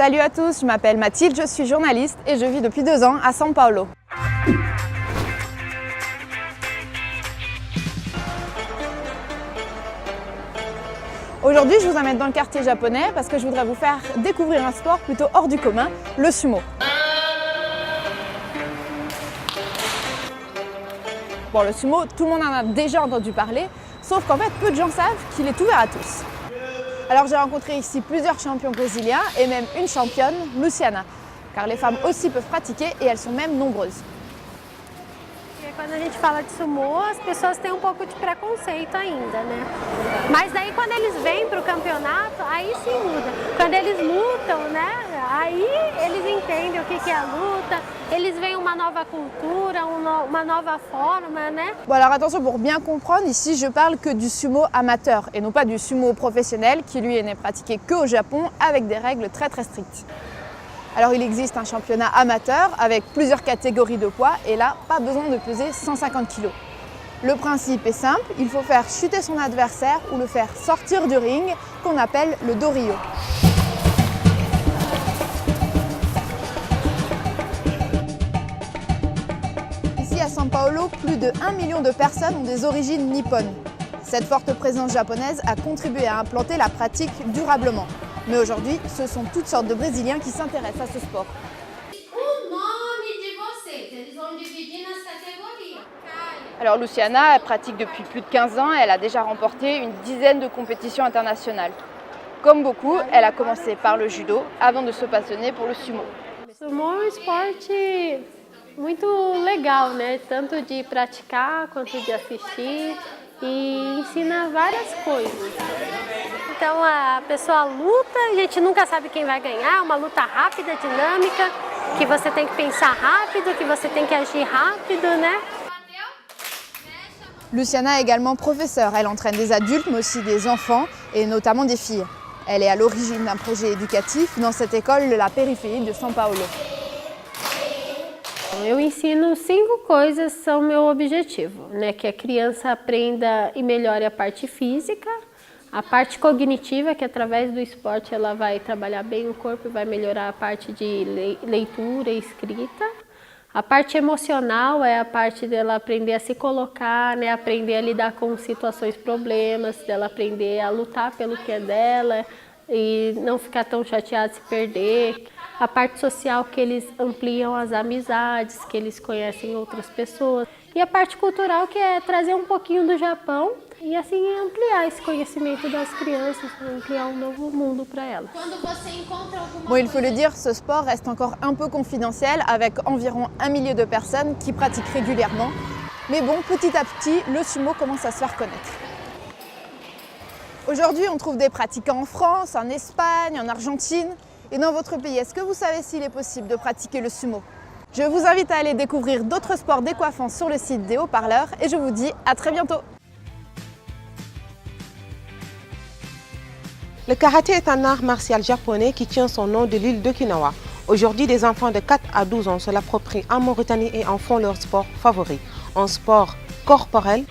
Salut à tous, je m'appelle Mathilde, je suis journaliste et je vis depuis 2 ans à São Paulo. Aujourd'hui, je vous emmène dans le quartier japonais parce que je voudrais vous faire découvrir un sport plutôt hors du commun, le sumo. Bon, le sumo, tout le monde en a déjà entendu parler, sauf qu'en fait, peu de gens savent qu'il est ouvert à tous. Alors j'ai rencontré ici plusieurs champions brésiliens et même une championne, Luciana, car les femmes aussi peuvent pratiquer et elles sont même nombreuses. Quando a gente fala de sumô, as pessoas têm pouco de preconceito ainda, né? Mas daí quando eles vêm para o campeonato, aí sim muda. Quando eles lutam, né? Aí eles entendem o que é a luta, eles veem uma nova cultura, uma nova forma, né? Bon alors attention, pour bien comprendre, ici je parle que du sumo amateur et non pas du sumo professionnel qui lui n'est pratiqué qu'au Japon avec des règles très strictes. Alors il existe un championnat amateur avec plusieurs catégories de poids et là, pas besoin de peser 150 kg. Le principe est simple, il faut faire chuter son adversaire ou le faire sortir du ring qu'on appelle le dorio. Ici à São Paulo, plus de 1 million de personnes ont des origines nippones. Cette forte présence japonaise a contribué à implanter la pratique durablement. Mais aujourd'hui, ce sont toutes sortes de Brésiliens qui s'intéressent à ce sport. Alors Luciana, elle pratique depuis plus de 15 ans et elle a déjà remporté une dizaine de compétitions internationales. Comme beaucoup, elle a commencé par le judo avant de se passionner pour le sumo. O sumo é esporte muito legal, né? Tanto de praticar quanto de assistir e ensina várias coisas. Então a pessoa luta, a gente nunca sabe quem vai ganhar, uma luta rápida, dinâmica, que você tem que pensar rápido, que você tem que agir rápido, né? Luciana est également professeure, elle entraîne des adultes mais aussi des enfants et notamment des filles. Elle est à l'origine d'un projet éducatif dans cette école de la périphérie de São Paulo. Eu ensino 5 coisas que são meu objetivo, né? Que a criança aprenda e melhore a parte física, a parte cognitiva, que através do esporte ela vai trabalhar bem o corpo e vai melhorar a parte de leitura e escrita. A parte emocional é a parte dela aprender a se colocar, né? Aprender a lidar com situações, problemas, dela aprender a lutar pelo que é dela e não ficar tão chateada se perder. A parte social, que eles ampliam as amizades, que eles conhecem outras pessoas. E a parte cultural, que é trazer um pouquinho do Japão e assim ampliar esse conhecimento das crianças, criar um novo mundo para elas. Bon, il faut le dire, ce sport reste encore un peu confidentiel avec environ 1 million de personnes qui pratiquent régulièrement. Mais bon, petit à petit, le sumo commence à se faire connaître. Aujourd'hui, on trouve des pratiquants en France, en Espagne, en Argentine. Et dans votre pays, est-ce que vous savez s'il est possible de pratiquer le sumo? Je vous invite à aller découvrir d'autres sports décoiffants sur le site des Haut-Parleurs et je vous dis à très bientôt. Le karaté est un art martial japonais qui tient son nom de l'île d'Okinawa. Aujourd'hui, des enfants de 4 à 12 ans se l'approprient en Mauritanie et en font leur sport favori. Un sport corporel